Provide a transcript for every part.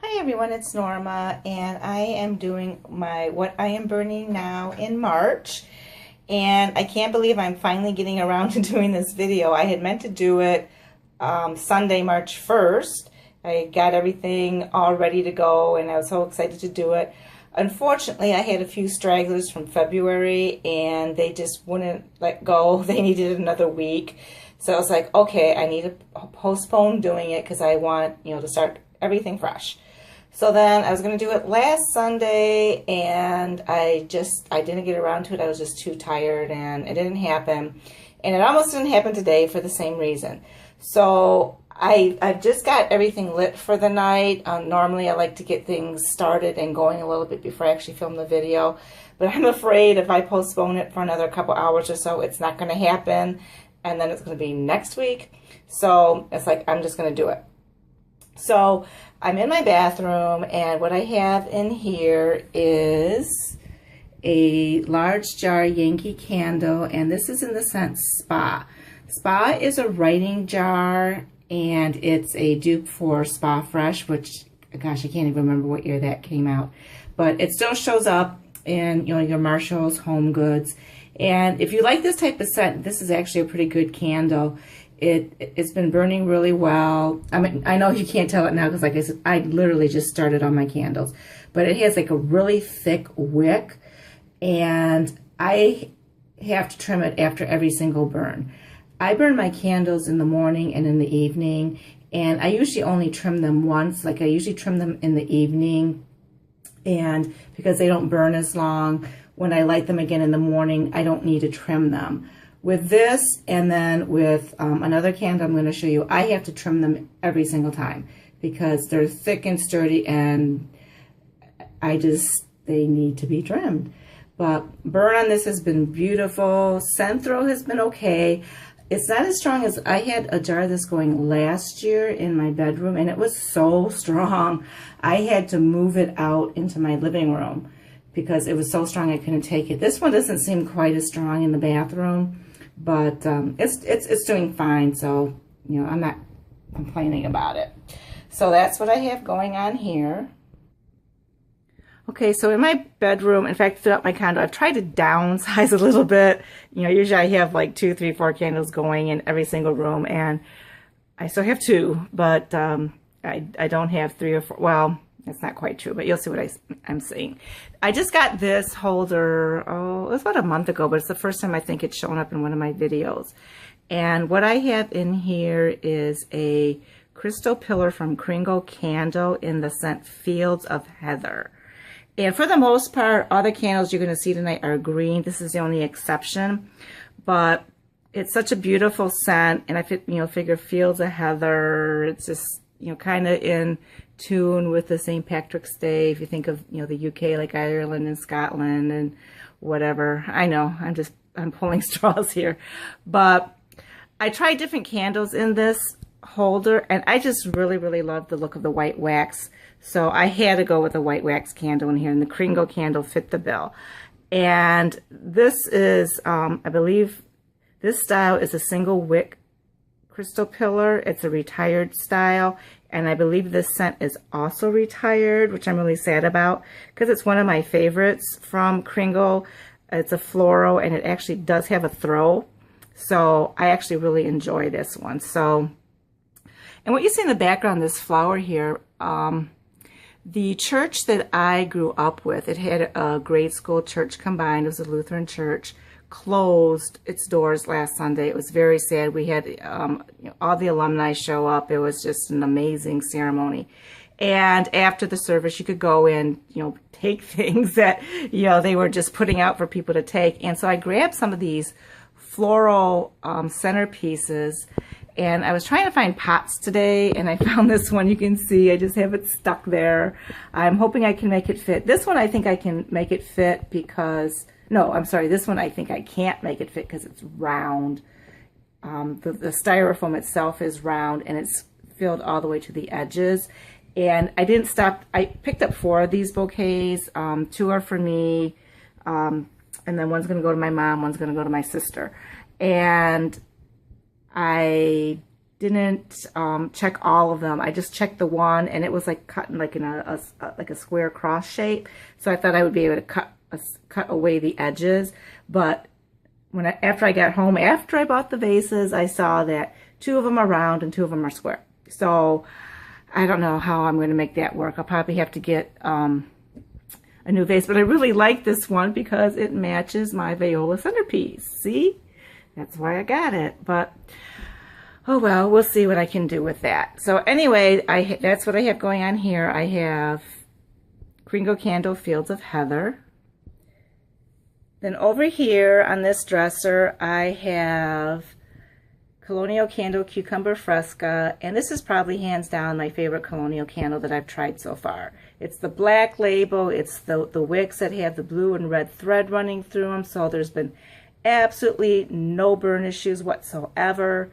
Hi everyone, it's Norma, and I am doing what I am burning now in March. And I can't believe I'm finally getting around to doing this video. I had meant to do it Sunday, March 1st. I got everything all ready to go and I was so excited to do it. Unfortunately, I had a few stragglers from February and they just wouldn't let go. They needed another week. So I was like, okay, I need to postpone doing it because I want, to start everything fresh. So then I was going to do it last Sunday and I didn't get around to it. I was just too tired and it didn't happen. And it almost didn't happen today for the same reason. So I've just got everything lit for the night. Normally I like to get things started and going a little bit before I actually film the video. But I'm afraid if I postpone it for another couple hours or so, it's not going to happen. And then it's going to be next week. So it's like, I'm just going to do it. So I'm in my bathroom and what I have in here is a large jar Yankee candle, and this is in the scent Spa. Spa is a writing jar and it's a dupe for Spa Fresh, which, gosh, I can't even remember what year that came out, but it still shows up in your Marshalls, Home Goods. And if you like this type of scent, this is actually a pretty good candle. It's been burning really well. I mean, I know you can't tell it now because, like I said, I literally just started on my candles. But it has like a really thick wick, and I have to trim it after every single burn. I burn my candles in the morning and in the evening, and I usually only trim them once. Like I usually trim them in the evening, and because they don't burn as long, when I light them again in the morning, I don't need to trim them. With this and then with another candle I'm going to show you, I have to trim them every single time because they're thick and sturdy and they need to be trimmed. But burn on this has been beautiful. Scent throw has been okay. It's not as strong as I had a jar of this going last year in my bedroom, and it was so strong. I had to move it out into my living room because it was so strong I couldn't take it. This one doesn't seem quite as strong in the bathroom, but it's doing fine, so I'm not complaining about it. So that's what I have going on here. Okay, so in my bedroom, in fact, throughout my condo, I've tried to downsize a little bit. Usually I have like 2, 3, 4 candles going in every single room, and I still have 2, but I don't have 3 or 4. Well, that's not quite true, but you'll see what I'm saying. I just got this holder, it was about a month ago, but it's the first time I think it's shown up in one of my videos. And what I have in here is a crystal pillar from Colonial candle in the scent Fields of Heather. And for the most part, all the candles you're going to see tonight are green. This is the only exception, but it's such a beautiful scent. And I figure Fields of Heather, it's just, kind of in tune with the St. Patrick's Day. If you think of, the UK, like Ireland and Scotland and whatever. I know, I'm pulling straws here. But I tried different candles in this holder, and I just really, really love the look of the white wax. So I had to go with a white wax candle in here, and the Colonial candle fit the bill. And this is, I believe, this style is a single wick crystal pillar. It's a retired style, and I believe this scent is also retired, which I'm really sad about because it's one of my favorites from Colonial. It's a floral, and it actually does have a throw, so I actually really enjoy this one. So, and what you see in the background, this flower here, the church that I grew up with, it had a grade school church combined. It was a Lutheran church, closed its doors last Sunday. It was very sad. We had all the alumni show up. It was just an amazing ceremony. And after the service, you could go in, take things that, they were just putting out for people to take. And so I grabbed some of these floral centerpieces, and I was trying to find pots today, and I found this one. You can see I just have it stuck there. I'm hoping I can make it fit. This one I think I can make it fit because, no, I'm sorry, this one I think I can't make it fit because it's round. The styrofoam itself is round, and it's filled all the way to the edges. And I didn't stop. I picked up 4 of these bouquets. 2 are for me, and then one's going to go to my mom, one's going to go to my sister. And I didn't check all of them. I just checked the one, and it was like cut in like in like a square cross shape. So I thought I would be able to cut away the edges. But after I got home, after I bought the vases, I saw that 2 of them are round and 2 of them are square. So I don't know how I'm going to make that work. I'll probably have to get a new vase, but I really like this one because it matches my viola centerpiece. See? That's why I got it. But oh well, we'll see what I can do with that. So anyway, that's what I have going on here. I have Kringle Candle Fields of Heather. Then over here on this dresser, I have Colonial Candle Cucumber Fresca, and this is probably hands down my favorite Colonial candle that I've tried so far. It's the black label, it's the wicks that have the blue and red thread running through them, so there's been absolutely no burn issues whatsoever.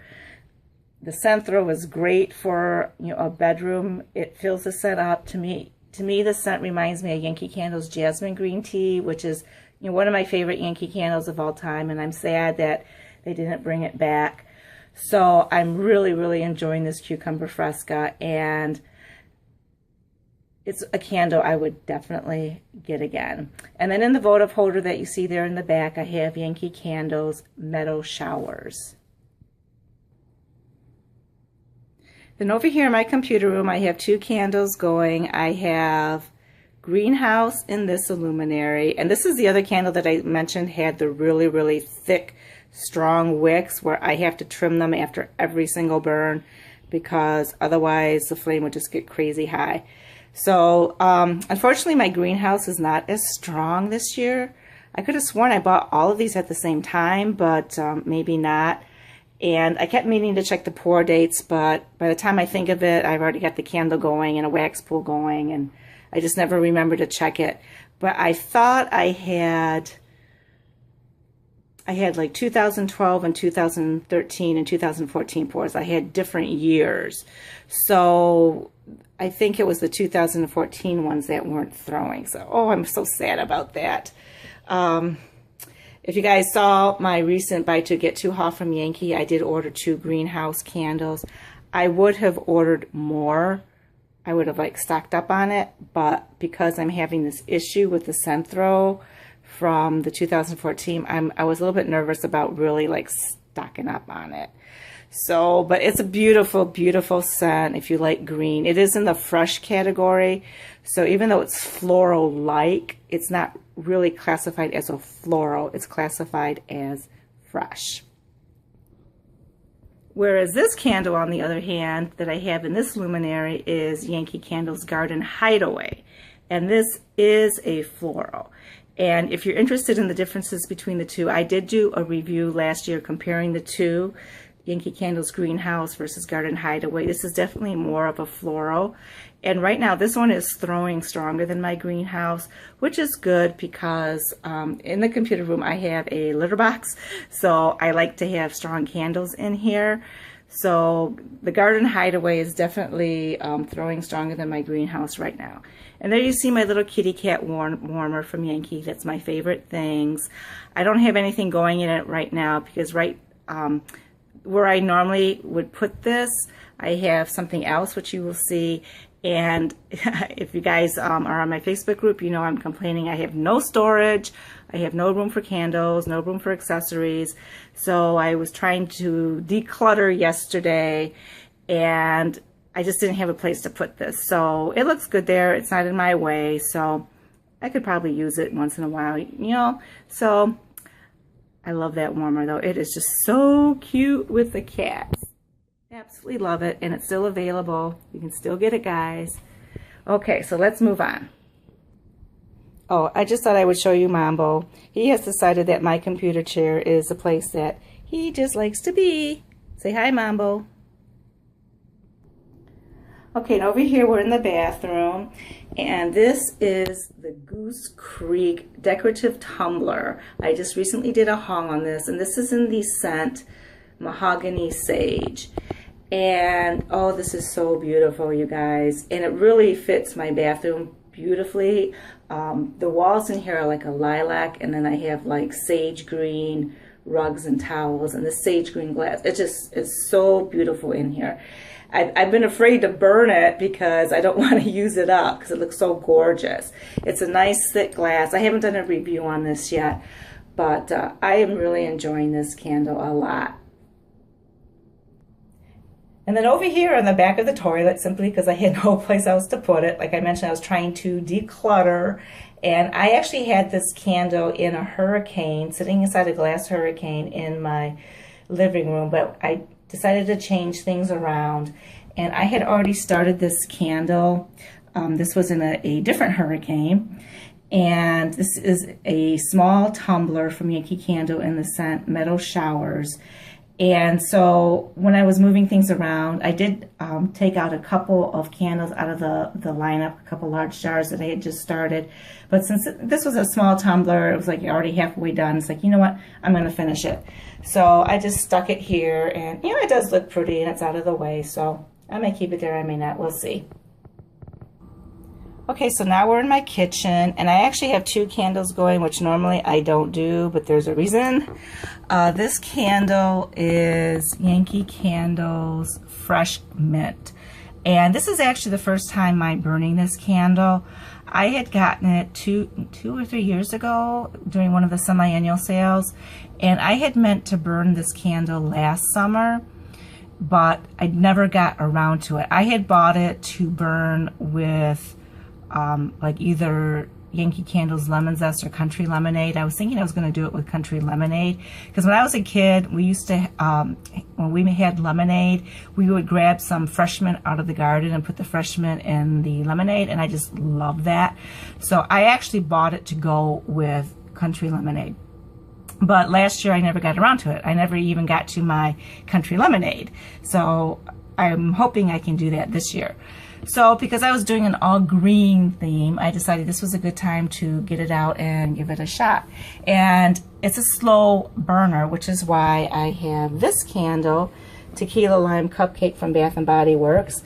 The scent throw is great for, you know, a bedroom. It fills the scent up. To me, the scent reminds me of Yankee Candle's Jasmine Green Tea, which is, you know, one of my favorite Yankee candles of all time, and I'm sad that they didn't bring it back. So I'm really, really enjoying this Cucumber Fresca, and it's a candle I would definitely get again. And then in the votive holder that you see there in the back, I have Yankee Candle's Meadow Showers. Then over here in my computer room, I have 2 candles going. I have Greenhouse in this luminary, and this is the other candle that I mentioned had the really, really thick, strong wicks where I have to trim them after every single burn because otherwise the flame would just get crazy high. So unfortunately my Greenhouse is not as strong this year. I could have sworn I bought all of these at the same time, but maybe not. And I kept meaning to check the pour dates, but by the time I think of it, I've already got the candle going and a wax pool going, and I just never remember to check it. But I thought I had like 2012 and 2013 and 2014 pours. I had different years. So I think it was the 2014 ones that weren't throwing. So, oh, I'm so sad about that. If you guys saw my recent buy 2 get 2 haul from Yankee, I did order 2 Greenhouse candles. I would have ordered more. I would have like stocked up on it, but because I'm having this issue with the scent throw from the 2014, I was a little bit nervous about really like stocking up on it. So, but it's a beautiful, beautiful scent if you like green. It is in the fresh category, so even though it's floral-like, it's not really classified as a floral. It's classified as fresh. Whereas this candle, on the other hand, that I have in this luminary is Yankee Candle's Garden Hideaway, and this is a floral. And if you're interested in the differences between the two, I did do a review last year comparing the two, Yankee Candle's Greenhouse versus Garden Hideaway. This is definitely more of a floral. And right now, this one is throwing stronger than my Greenhouse, which is good because in the computer room, I have a litter box. So I like to have strong candles in here. So the Garden Hideaway is definitely throwing stronger than my Greenhouse right now. And there you see my little kitty cat warmer from Yankee. That's my favorite things. I don't have anything going in it right now because where I normally would put this, I have something else which you will see. And if you guys are on my Facebook group, you know I'm complaining I have no storage, I have no room for candles, no room for accessories. So I was trying to declutter yesterday and I just didn't have a place to put this. So it looks good there, it's not in my way, so I could probably use it once in a while, you know. So I love that warmer though. It is just so cute with the cats. Absolutely love it, and it's still available. You can still get it, guys. Okay, so let's move on. Oh, I just thought I would show you Mambo. He has decided that my computer chair is a place that he just likes to be. Say hi, Mambo. Okay, and over here we're in the bathroom, and this is the Goose Creek Decorative Tumbler. I just recently did a haul on this, and this is in the scent Mahogany Sage. And oh, this is so beautiful, you guys, and it really fits my bathroom beautifully. The walls in here are like a lilac, and then I have like sage green rugs and towels, and the sage green glass. It just is so beautiful in here. I've been afraid to burn it because I don't want to use it up because it looks so gorgeous. It's a nice thick glass. I haven't done a review on this yet, but I am really enjoying this candle a lot. And then over here on the back of the toilet, simply because I had no place else to put it, like I mentioned, I was trying to declutter, and I actually had this candle in a hurricane, sitting inside a glass hurricane in my living room, but I decided to change things around, and I had already started this candle. This was in a different hurricane, and this is a small tumbler from Yankee Candle in the scent Meadow Showers. And so when I was moving things around, I did take out a couple of candles out of the lineup, a couple large jars that I had just started. But since this was a small tumbler, it was like already halfway done. It's like, you know what, I'm going to finish it. So I just stuck it here, and you know, it does look pretty and it's out of the way. So I may keep it there, I may not, we'll see. Okay, so now we're in my kitchen, and I actually have 2 candles going, which normally I don't do, but there's a reason. This candle is Yankee Candle's Fresh Mint, and this is actually the first time I'm burning this candle. I had gotten it two or 3 years ago during one of the semi-annual sales, and I had meant to burn this candle last summer, but I never got around to it. I had bought it to burn with like either Yankee Candle's Lemon Zest or Country Lemonade. I was thinking I was going to do it with Country Lemonade, because when I was a kid, we used to, when we had lemonade, we would grab some fresh mint out of the garden and put the fresh mint in the lemonade, and I just love that. So I actually bought it to go with Country Lemonade. But last year I never got around to it. I never even got to my Country Lemonade. So I'm hoping I can do that this year. So because I was doing an all green theme, I decided this was a good time to get it out and give it a shot. And it's a slow burner, which is why I have this candle, Tequila Lime Cupcake from Bath & Body Works.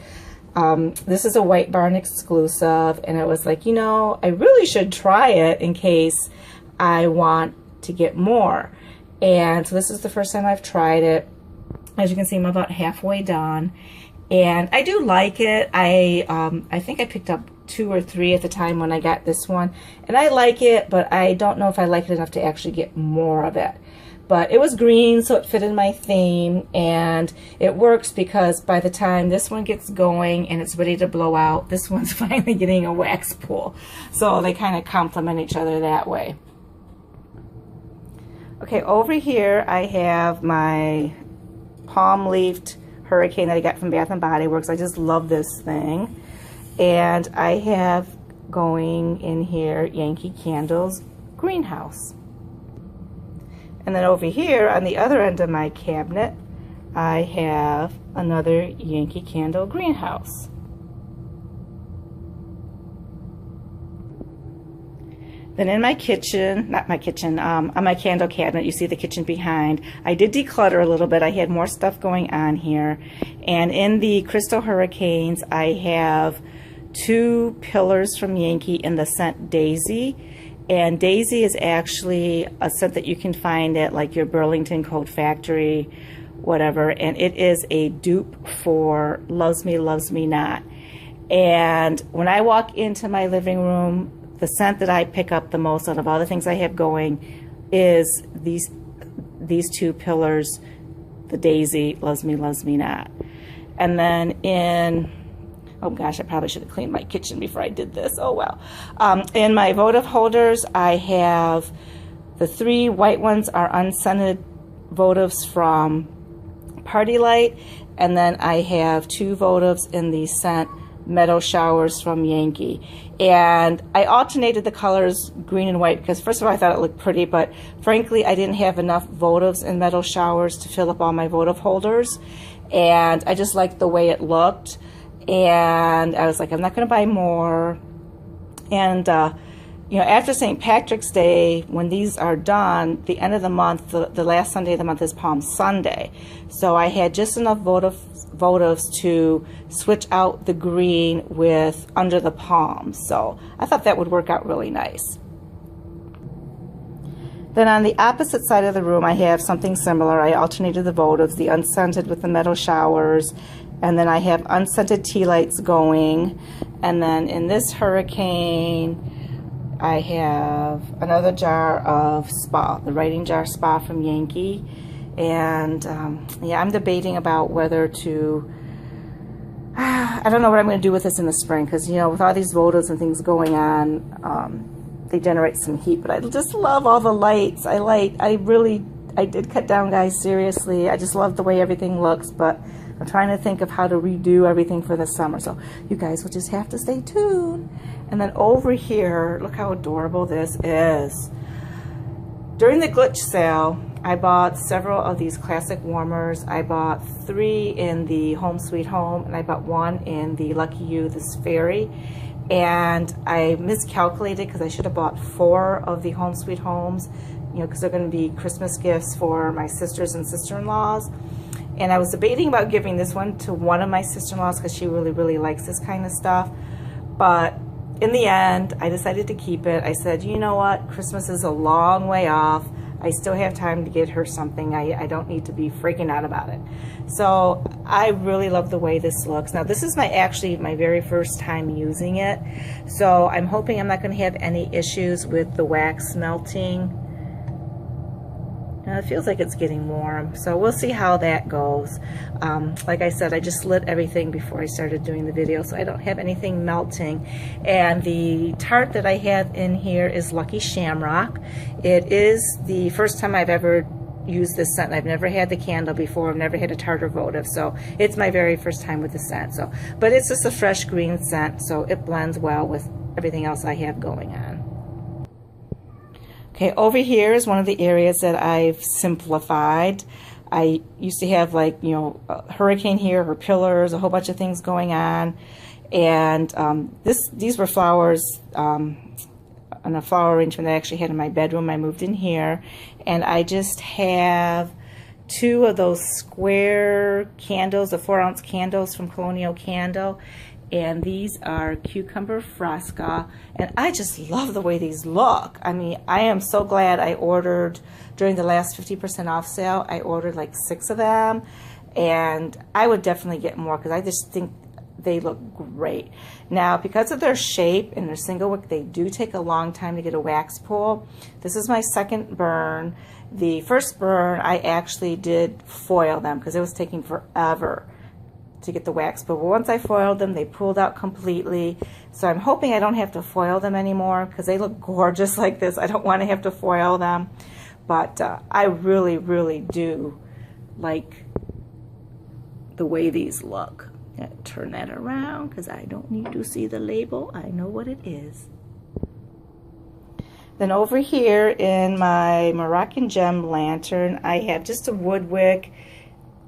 This is a White Barn exclusive, and it was like, you know, I really should try it in case I want to get more. And so this is the first time I've tried it. As you can see, I'm about halfway done. And I do like it. I think I picked up 2 or 3 at the time when I got this one. And I like it, but I don't know if I like it enough to actually get more of it. But it was green, so it fit in my theme. And it works because by the time this one gets going and it's ready to blow out, this one's finally getting a wax pool. So they kind of complement each other that way. Okay, over here I have my palm-leafed Hurricane that I got from Bath & Body Works. I just love this thing. And I have going in here Yankee Candle's Greenhouse. And then over here on the other end of my cabinet, I have another Yankee Candle Greenhouse. Then in my kitchen, not my kitchen, on my candle cabinet, you see the kitchen behind, I did declutter a little bit. I had more stuff going on here. And in the Crystal Hurricanes, I have 2 pillars from Yankee in the scent Daisy. And Daisy is actually a scent that you can find at like your Burlington Coat Factory, whatever. And it is a dupe for Loves Me, Loves Me Not. And when I walk into my living room, the scent that I pick up the most out of all the things I have going is these 2 pillars, the Daisy, Loves Me, Loves Me Not. And then in, oh gosh, I probably should have cleaned my kitchen before I did this. Oh well. In my votive holders, I have the 3 white ones are unscented votives from Party Light, and then I have 2 votives in the scent Meadow Showers from Yankee. And I alternated the colors green and white because first of all I thought it looked pretty, but frankly I didn't have enough votives in Meadow Showers to fill up all my votive holders, and I just liked the way it looked, and I was like, I'm not going to buy more. And you know, after St. Patrick's Day, when these are done, the end of the month, the last Sunday of the month is Palm Sunday. So I had just enough votives to switch out the green with Under the Palm. So I thought that would work out really nice. Then on the opposite side of the room, I have something similar. I alternated the votives, the unscented with the metal showers, and then I have unscented tea lights going. And then in this hurricane, I have another jar of Spa, the writing jar Spa from Yankee. And yeah, I'm debating about whether to, I don't know what I'm going to do with this in the spring, because, you know, with all these votives and things going on, they generate some heat, but I just love all the lights. I did cut down, guys, seriously. I just love the way everything looks, but I'm trying to think of how to redo everything for the summer. So you guys will just have to stay tuned. And then over here, look how adorable this is. During the glitch sale, I bought several of these classic warmers. I bought 3 in the Home Sweet Home, and I bought 1 in the Lucky You, this fairy. And I miscalculated because I should have bought 4 of the Home Sweet Homes, you know, because they're going to be Christmas gifts for my sisters and sister-in-laws. And I was debating about giving this one to one of my sister-in-laws because she really, really likes this kind of stuff. But in the end, I decided to keep it. I said, you know what? Christmas is a long way off. I still have time to get her something. I don't need to be freaking out about it. So I really love the way this looks. Now this is actually my very first time using it. So I'm hoping I'm not going to have any issues with the wax melting. It feels like it's getting warm, so we'll see how that goes. Like I said, I just lit everything before I started doing the video, so I don't have anything melting. And the tart that I have in here is Lucky Shamrock. It is the first time I've ever used this scent. I've never had the candle before. I've never had a tart or votive, so it's my very first time with the scent. So, but it's just a fresh green scent, so it blends well with everything else I have going on. Okay, over here is one of the areas that I've simplified. I used to have, like, you know, a hurricane here, or pillars, a whole bunch of things going on. And these were flowers on a flower arrangement that I actually had in my bedroom. I moved in here, and I just have 2 of those square candles, the 4-ounce candles from Colonial Candle. And these are Cucumber Fresca, and I just love the way these look. I mean, I am so glad I ordered during the last 50% off sale. I ordered like 6 of them, and I would definitely get more because I just think they look great. Now, because of their shape and their single wick, they do take a long time to get a wax pull. This is my second burn. The first burn, I actually did foil them because it was taking forever to get the wax, but once I foiled them, they pulled out completely. So I'm hoping I don't have to foil them anymore because they look gorgeous like this. I don't want to have to foil them, but I really, really do like the way these look. Turn that around because I don't need to see the label. I know what it is. Then over here in my Moroccan Gem lantern, I have just a wood wick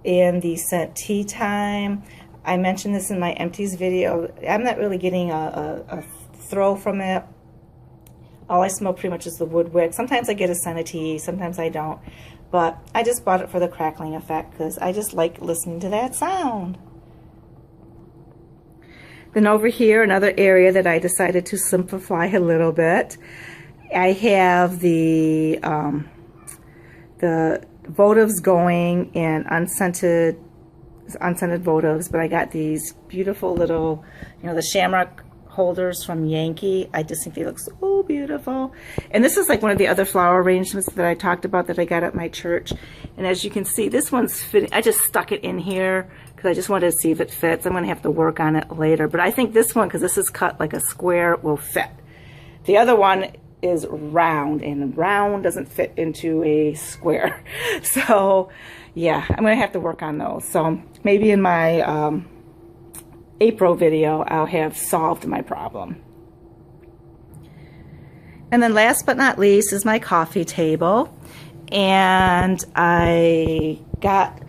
in the scent Tea Time. I mentioned this in my empties video. I'm not really getting a throw from it. All I smell pretty much is the wood wick. Sometimes I get a scent of tea, sometimes I don't. But I just bought it for the crackling effect because I just like listening to that sound. Then over here, another area that I decided to simplify a little bit. I have the votives going in unscented votives, but I got these beautiful little, you know, the shamrock holders from Yankee. I just think they look so beautiful. And this is like one of the other flower arrangements that I talked about that I got at my church. And as you can see, this one's fitting. I just stuck it in here because I just wanted to see if it fits. I'm going to have to work on it later. But I think this one, because this is cut like a square, will fit. The other one is round, and round doesn't fit into a square. So yeah, I'm gonna have to work on those. So maybe in my April video I'll have solved my problem. And then last but not least is my coffee table, and I got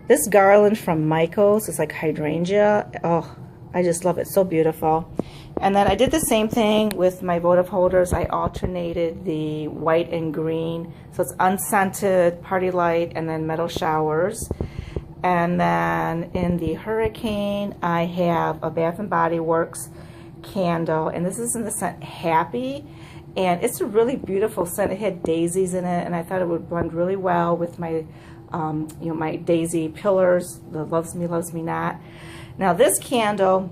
this garland from Michael's. It's like hydrangea. Oh, I just love it, so beautiful. And then I did the same thing with my votive holders. I alternated the white and green. So it's unscented, party light, and then metal showers. And then in the hurricane, I have a Bath and Body Works candle. And this is in the scent Happy. And it's a really beautiful scent. It had daisies in it, and I thought it would blend really well with my, my daisy pillars, the Loves Me, Loves Me Not. Now this candle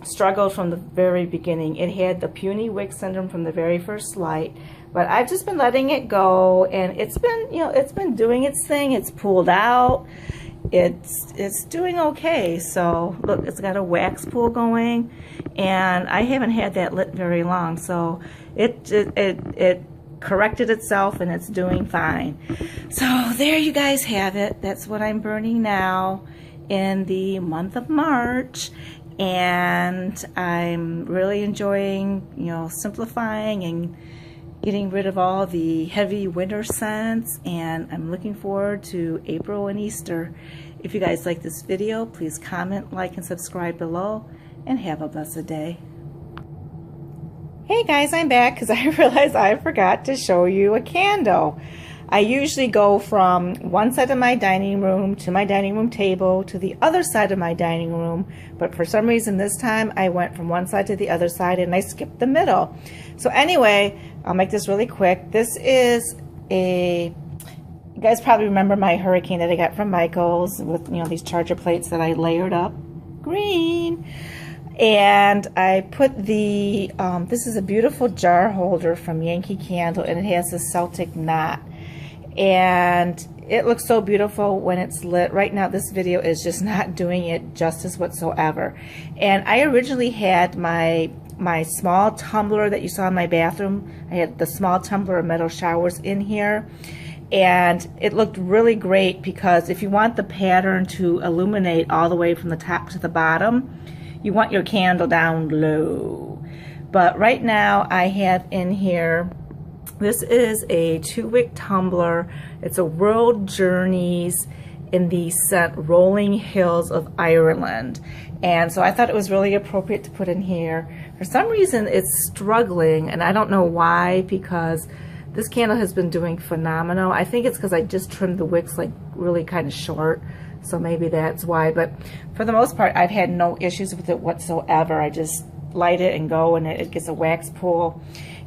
struggled from the very beginning. It had the puny wick syndrome from the very first light, but I've just been letting it go, and it's been, it's been doing its thing. It's pulled out. It's doing okay. So look, it's got a wax pool going, and I haven't had that lit very long, so it corrected itself and it's doing fine. So there you guys have it. That's what I'm burning now in the month of March, and I'm really enjoying, simplifying and getting rid of all the heavy winter scents, and I'm looking forward to April and Easter. If you guys like this video, please comment, like, and subscribe below, and have a blessed day. Hey guys, I'm back because I realized I forgot to show you a candle. I usually go from one side of my dining room to my dining room table to the other side of my dining room, but for some reason this time I went from one side to the other side and I skipped the middle. So anyway, I'll make this really quick. This is you guys probably remember my hurricane that I got from Michael's with, these charger plates that I layered up green. And I put the, this is a beautiful jar holder from Yankee Candle, and it has a Celtic knot. And it looks so beautiful when it's lit. Right now this video is just not doing it justice whatsoever. And I originally had my small tumbler that you saw in my bathroom. I had the small tumbler of metal showers in here, and it looked really great because if you want the pattern to illuminate all the way from the top to the bottom, you want your candle down low. But right now I have in here, this is a 2-wick tumbler. It's a World Journeys in the scent Rolling Hills of Ireland. And so I thought it was really appropriate to put in here. For some reason it's struggling, and I don't know why, because this candle has been doing phenomenal. I think it's because I just trimmed the wicks like really kind of short, so maybe that's why. But for the most part I've had no issues with it whatsoever. I just light it and go, and it gets a wax pool.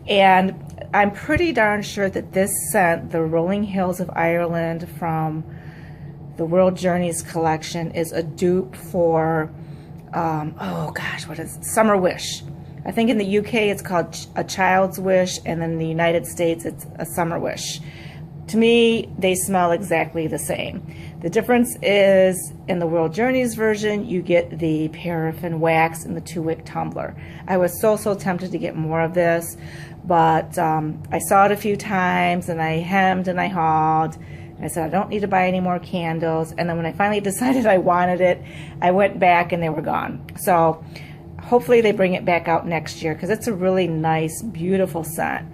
And I'm pretty darn sure that this scent, the Rolling Hills of Ireland from the World Journeys collection, is a dupe for, oh gosh, what is it? Summer Wish. I think in the UK it's called A Child's Wish, and then in the United States it's a Summer Wish. To me, they smell exactly the same. The difference is in the World Journeys version, you get the paraffin wax in the 2-wick tumbler. I was so tempted to get more of this, but I saw it a few times and I hemmed and I hawed. And I said, I don't need to buy any more candles. And then when I finally decided I wanted it, I went back and they were gone. So hopefully they bring it back out next year, because it's a really nice, beautiful scent.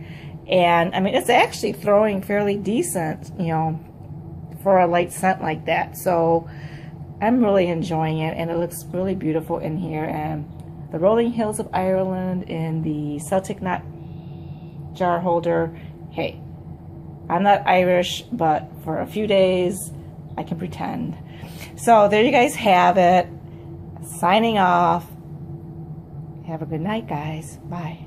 And I mean, it's actually throwing fairly decent, for a light scent like that. So I'm really enjoying it, and it looks really beautiful in here. And the Rolling Hills of Ireland in the Celtic knot jar holder. Hey, I'm not Irish, but for a few days I can pretend. So there you guys have it. Signing off. Have a good night, guys. Bye.